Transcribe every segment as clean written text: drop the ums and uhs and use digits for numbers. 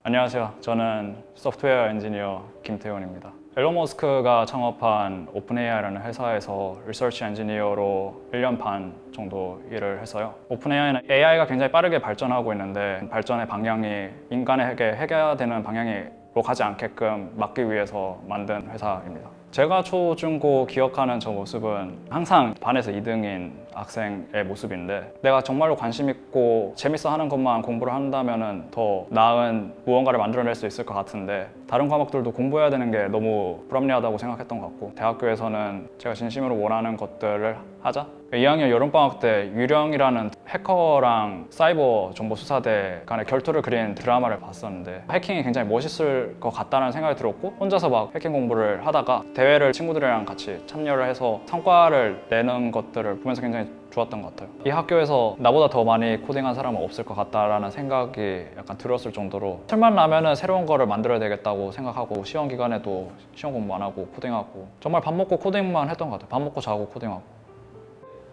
안녕하세요. 저는 소프트웨어 엔지니어 김태훈입니다. 일론 머스크가 창업한 오픈AI라는 회사에서 리서치 엔지니어로 1년 반 정도 일을 했어요. 오픈AI는 AI가 굉장히 빠르게 발전하고 있는데 발전의 방향이 인간에게 해결해야 되는 방향으로 가지 않게끔 막기 위해서 만든 회사입니다. 제가 초, 중, 고 기억하는 저 모습은 항상 반에서 2등인 학생의 모습인데 내가 정말로 관심 있고 재밌어 하는 것만 공부를 한다면 더 나은 무언가를 만들어낼 수 있을 것 같은데 다른 과목들도 공부해야 되는 게 너무 불합리하다고 생각했던 것 같고 대학교에서는 제가 진심으로 원하는 것들을 하자 2학년 여름방학 때 유령이라는 해커랑 사이버 정보수사대 간의 결투를 그린 드라마를 봤었는데 해킹이 굉장히 멋있을 것 같다는 생각이 들었고 혼자서 막 해킹 공부를 하다가 대회를 친구들이랑 같이 참여를 해서 성과를 내는 것들을 보면서 굉장히 좋았던 것 같아요. 이 학교에서 나보다 더 많이 코딩한 사람은 없을 것 같다라는 생각이 약간 들었을 정도로 틈만 나면은 새로운 거를 만들어야 되겠다고 생각하고 시험 기간에도 시험 공부 안 하고 코딩하고 정말 밥 먹고 코딩만 했던 것 같아요. 밥 먹고 자고 코딩하고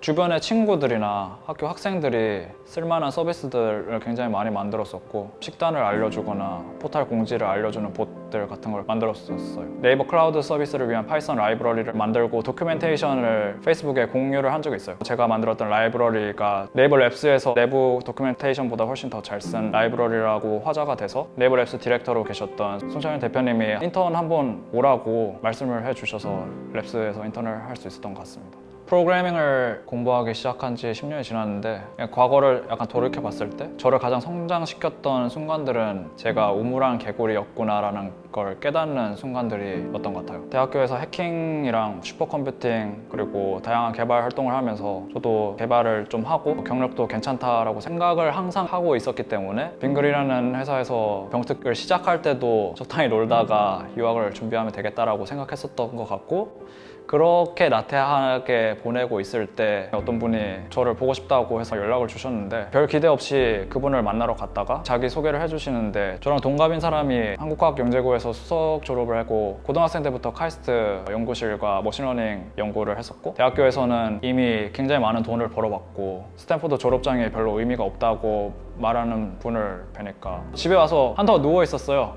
주변의 친구들이나 학교 학생들이 쓸만한 서비스들을 굉장히 많이 만들었었고 식단을 알려주거나 포탈 공지를 알려주는 봇들 같은 걸 만들었었어요. 네이버 클라우드 서비스를 위한 파이썬 라이브러리를 만들고 도큐멘테이션을 페이스북에 공유를 한 적이 있어요. 제가 만들었던 라이브러리가 네이버 랩스에서 내부 도큐멘테이션보다 훨씬 더 잘 쓴 라이브러리라고 화제가 돼서 네이버 랩스 디렉터로 계셨던 송창현 대표님이 인턴 한번 오라고 말씀을 해주셔서 랩스에서 인턴을 할 수 있었던 것 같습니다. 프로그래밍을 공부하기 시작한 지 10년이 지났는데 과거를 약간 돌이켜 봤을 때 저를 가장 성장시켰던 순간들은 제가 우물한 개구리였구나라는 걸 깨닫는 순간들이었던 것 같아요. 대학교에서 해킹이랑 슈퍼컴퓨팅 그리고 다양한 개발 활동을 하면서 저도 개발을 좀 하고 경력도 괜찮다라고 생각을 항상 하고 있었기 때문에 빙글이라는 회사에서 병특을 시작할 때도 적당히 놀다가 유학을 준비하면 되겠다라고 생각했었던 것 같고 그렇게 나태하게 보내고 있을 때 어떤 분이 저를 보고 싶다고 해서 연락을 주셨는데 별 기대 없이 그분을 만나러 갔다가 자기 소개를 해주시는데 저랑 동갑인 사람이 한국과학영재고에서 수석 졸업을 하고 고등학생 때부터 카이스트 연구실과 머신러닝 연구를 했었고 대학교에서는 이미 굉장히 많은 돈을 벌어봤고 스탠포드 졸업장이 별로 의미가 없다고 말하는 분을 뵈니까 집에 와서 한동안 누워 있었어요.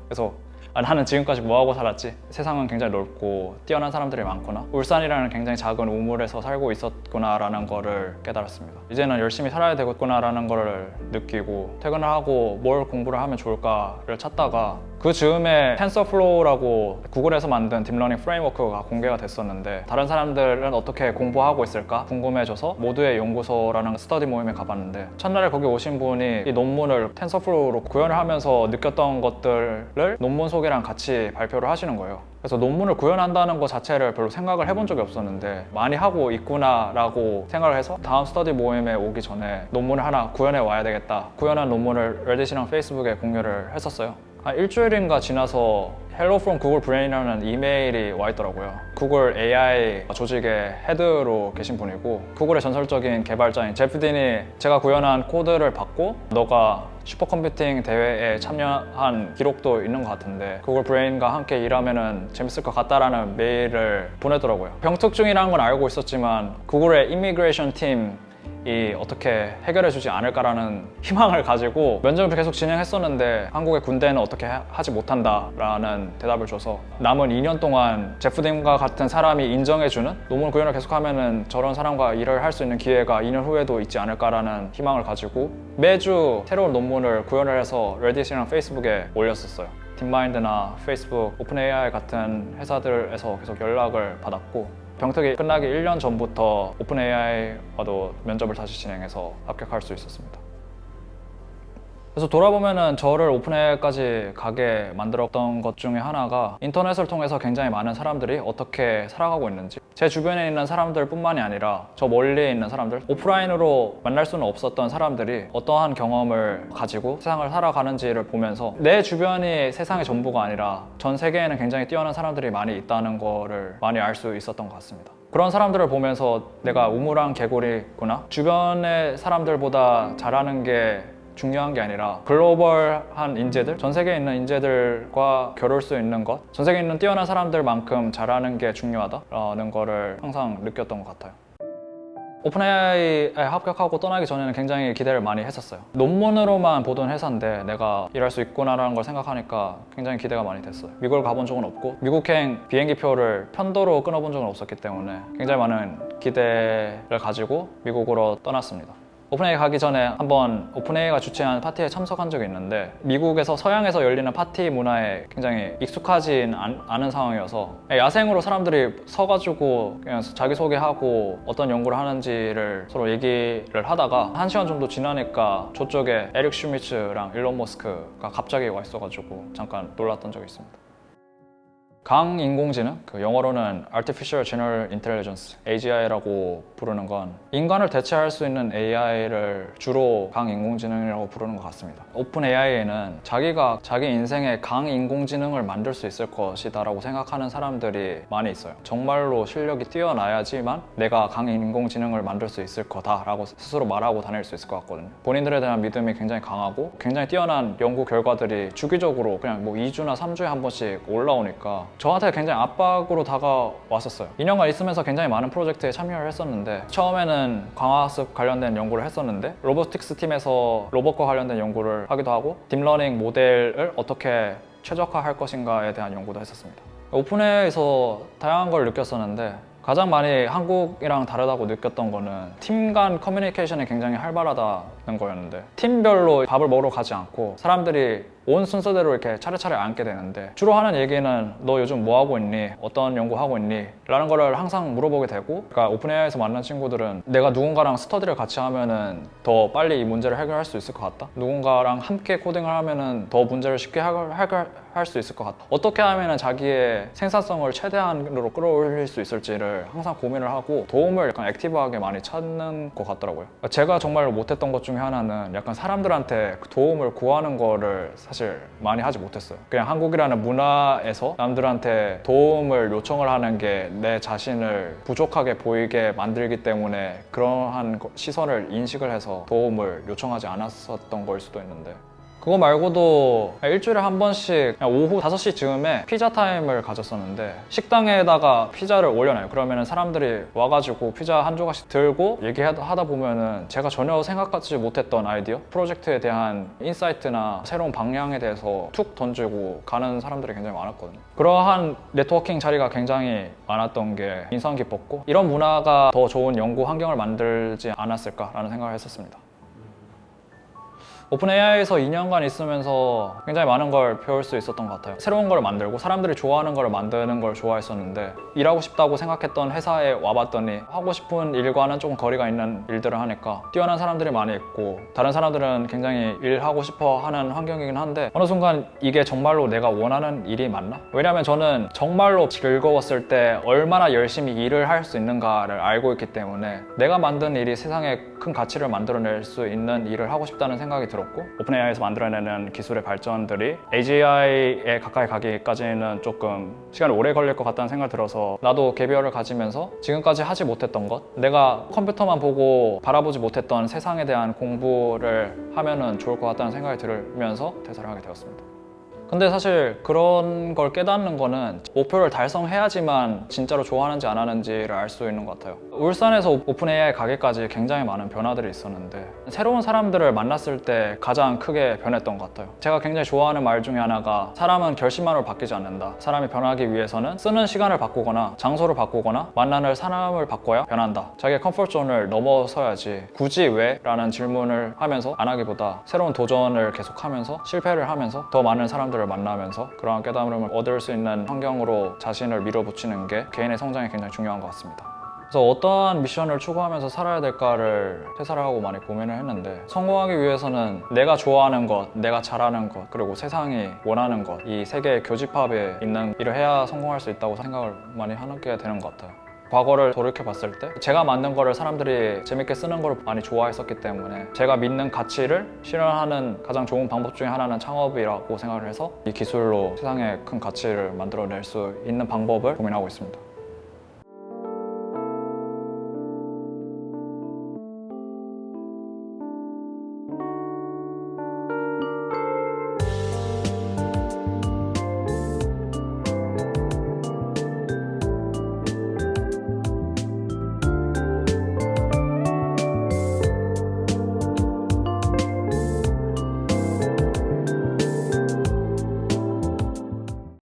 그래서 나는 지금까지 뭐하고 살았지? 세상은 굉장히 넓고 뛰어난 사람들이 많구나 울산이라는 굉장히 작은 우물에서 살고 있었구나 라는 거를 깨달았습니다. 이제는 열심히 살아야 되겠구나 라는 거를 느끼고 퇴근을 하고 뭘 공부를 하면 좋을까를 찾다가 그 즈음에 텐서플로우라고 구글에서 만든 딥러닝 프레임워크가 공개가 됐었는데 다른 사람들은 어떻게 공부하고 있을까 궁금해져서 모두의 연구소라는 스터디 모임에 가봤는데 첫날에 거기 오신 분이 이 논문을 텐서플로우로 구현을 하면서 느꼈던 것들을 논문 소개랑 같이 발표를 하시는 거예요. 그래서 논문을 구현한다는 것 자체를 별로 생각을 해본 적이 없었는데 많이 하고 있구나 라고 생각을 해서 다음 스터디 모임에 오기 전에 논문을 하나 구현해 와야 되겠다 구현한 논문을 레딧이랑 페이스북에 공유를 했었어요. 한 일주일인가 지나서 Hello from Google Brain이라는 이메일이 와 있더라고요. 구글 AI 조직의 헤드로 계신 분이고 구글의 전설적인 개발자인 제프 딘이 제가 구현한 코드를 받고 너가 슈퍼컴퓨팅 대회에 참여한 기록도 있는 것 같은데 구글 브레인과 함께 일하면 재밌을 것 같다라는 메일을 보내더라고요. 병특중이라는 건 알고 있었지만 구글의 이미그레이션 팀이 어떻게 해결해주지 않을까라는 희망을 가지고 면접을 계속 진행했었는데 한국의 군대는 어떻게 하지 못한다라는 대답을 줘서 남은 2년 동안 제프 딘과 같은 사람이 인정해주는 논문 구현을 계속하면 저런 사람과 일을 할 수 있는 기회가 2년 후에도 있지 않을까라는 희망을 가지고 매주 새로운 논문을 구현을 해서 레딧이랑 페이스북에 올렸었어요. 딥마인드나 페이스북, 오픈AI 같은 회사들에서 계속 연락을 받았고 병특이 끝나기 1년 전부터 오픈AI와도 면접을 다시 진행해서 합격할 수 있었습니다. 그래서 돌아보면은 저를 오픈AI까지 가게 만들었던 것 중에 하나가 인터넷을 통해서 굉장히 많은 사람들이 어떻게 살아가고 있는지 제 주변에 있는 사람들 뿐만이 아니라 저 멀리에 있는 사람들 오프라인으로 만날 수는 없었던 사람들이 어떠한 경험을 가지고 세상을 살아가는지를 보면서 내 주변이 세상의 전부가 아니라 전 세계에는 굉장히 뛰어난 사람들이 많이 있다는 거를 많이 알 수 있었던 것 같습니다. 그런 사람들을 보면서 내가 우물한 개구리구나 주변의 사람들보다 잘하는 게 중요한 게 아니라 글로벌한 인재들, 전 세계에 있는 인재들과 겨룰 수 있는 것, 전 세계에 있는 뛰어난 사람들만큼 잘하는 게 중요하다라는 거를 항상 느꼈던 것 같아요. 오픈 AI에 합격하고 떠나기 전에는 굉장히 기대를 많이 했었어요. 논문으로만 보던 회사인데 내가 일할 수 있구나라는 걸 생각하니까 굉장히 기대가 많이 됐어요. 미국을 가본 적은 없고 미국행 비행기표를 편도로 끊어본 적은 없었기 때문에 굉장히 많은 기대를 가지고 미국으로 떠났습니다. 오픈AI 가기 전에 한번 오픈AI가 주최한 파티에 참석한 적이 있는데 미국에서 서양에서 열리는 파티 문화에 굉장히 익숙하진 않은 상황이어서 야생으로 사람들이 서가지고 그냥 자기소개하고 어떤 연구를 하는지를 서로 얘기를 하다가 1시간 정도 지나니까 저쪽에 에릭 슈미츠랑 일론 머스크가 갑자기 와 있어가지고 잠깐 놀랐던 적이 있습니다. 강인공지능, 영어로는 Artificial General Intelligence, AGI라고 부르는 건 인간을 대체할 수 있는 AI를 주로 강인공지능이라고 부르는 것 같습니다. 오픈 AI에는 자기가 자기 인생에 강인공지능을 만들 수 있을 것이다 라고 생각하는 사람들이 많이 있어요. 정말로 실력이 뛰어나야지만 내가 강인공지능을 만들 수 있을 거다 라고 스스로 말하고 다닐 수 있을 것 같거든요. 본인들에 대한 믿음이 굉장히 강하고 굉장히 뛰어난 연구 결과들이 주기적으로 그냥 뭐 2주나 3주에 한 번씩 올라오니까 저한테 굉장히 압박으로 다가왔었어요. 2년간 있으면서 굉장히 많은 프로젝트에 참여를 했었는데 처음에는 광학습 관련된 연구를 했었는데 로보틱스 팀에서 로봇과 관련된 연구를 하기도 하고 딥러닝 모델을 어떻게 최적화할 것인가에 대한 연구도 했었습니다. 오픈AI에서 다양한 걸 느꼈었는데 가장 많이 한국이랑 다르다고 느꼈던 거는 팀 간 커뮤니케이션이 굉장히 활발하다는 거였는데 팀별로 밥을 먹으러 가지 않고 사람들이 온 순서대로 이렇게 차례차례 앉게 되는데 주로 하는 얘기는 너 요즘 뭐 하고 있니? 어떤 연구 하고 있니? 라는 거를 항상 물어보게 되고 그러니까 오픈AI에서 만난 친구들은 내가 누군가랑 스터디를 같이 하면은 더 빨리 이 문제를 해결할 수 있을 것 같다. 누군가랑 함께 코딩을 하면은 더 문제를 쉽게 해결할 수 있을 것 같다. 어떻게 하면은 자기의 생산성을 최대한으로 끌어올릴 수 있을지를 항상 고민을 하고 도움을 약간 액티브하게 많이 찾는 것 같더라고요. 제가 정말 못했던 것 중에 하나는 약간 사람들한테 도움을 구하는 거를 사실 많이 하지 못했어요. 그냥 한국이라는 문화에서 남들한테 도움을 요청을 하는 게 내 자신을 부족하게 보이게 만들기 때문에 그러한 시선을 인식을 해서 도움을 요청하지 않았었던 걸 수도 있는데 그거 말고도 일주일에 한 번씩 오후 5시 즈음에 피자 타임을 가졌었는데 식당에다가 피자를 올려놔요. 그러면 사람들이 와가지고 피자 한 조각씩 들고 얘기하다 보면은 제가 전혀 생각하지 못했던 아이디어, 프로젝트에 대한 인사이트나 새로운 방향에 대해서 툭 던지고 가는 사람들이 굉장히 많았거든요. 그러한 네트워킹 자리가 굉장히 많았던 게 인상 깊었고 이런 문화가 더 좋은 연구 환경을 만들지 않았을까라는 생각을 했었습니다. 오픈AI에서 2년간 있으면서 굉장히 많은 걸 배울 수 있었던 것 같아요. 새로운 걸 만들고 사람들이 좋아하는 걸 만드는 걸 좋아했었는데 일하고 싶다고 생각했던 회사에 와봤더니 하고 싶은 일과는 조금 거리가 있는 일들을 하니까 뛰어난 사람들이 많이 있고 다른 사람들은 굉장히 일하고 싶어 하는 환경이긴 한데 어느 순간 이게 정말로 내가 원하는 일이 맞나? 왜냐면 저는 정말로 즐거웠을 때 얼마나 열심히 일을 할 수 있는가를 알고 있기 때문에 내가 만든 일이 세상에 큰 가치를 만들어낼 수 있는 일을 하고 싶다는 생각이 들었고 오픈AI에서 만들어내는 기술의 발전들이 AGI에 가까이 가기까지는 조금 시간이 오래 걸릴 것 같다는 생각이 들어서 나도 갭이어를 가지면서 지금까지 하지 못했던 것 내가 컴퓨터만 보고 바라보지 못했던 세상에 대한 공부를 하면은 좋을 것 같다는 생각이 들면서 퇴사를 하게 되었습니다. 근데 사실 그런 걸 깨닫는 거는 목표를 달성해야지만 진짜로 좋아하는지 안 하는지를 알 수 있는 것 같아요. 울산에서 오픈AI 가기까지 굉장히 많은 변화들이 있었는데 새로운 사람들을 만났을 때 가장 크게 변했던 것 같아요. 제가 굉장히 좋아하는 말 중에 하나가 사람은 결심만으로 바뀌지 않는다. 사람이 변하기 위해서는 쓰는 시간을 바꾸거나 장소를 바꾸거나 만나는 사람을 바꿔야 변한다. 자기의 컴포트존을 넘어서야지 굳이 왜? 라는 질문을 하면서 안 하기보다 새로운 도전을 계속하면서 실패를 하면서 더 많은 사람들을 만나면서 그러한 깨달음을 얻을 수 있는 환경으로 자신을 밀어붙이는 게 개인의 성장에 굉장히 중요한 것 같습니다. 그래서 어떠한 미션을 추구하면서 살아야 될까를 퇴사를 하고 많이 고민을 했는데 성공하기 위해서는 내가 좋아하는 것, 내가 잘하는 것, 그리고 세상이 원하는 것 이 세 개의 교집합에 있는 일을 해야 성공할 수 있다고 생각을 많이 하게 되는 것 같아요. 과거를 돌이켜봤을 때 제가 만든 거를 사람들이 재밌게 쓰는 걸 많이 좋아했었기 때문에 제가 믿는 가치를 실현하는 가장 좋은 방법 중에 하나는 창업이라고 생각을 해서 이 기술로 세상에 큰 가치를 만들어낼 수 있는 방법을 고민하고 있습니다.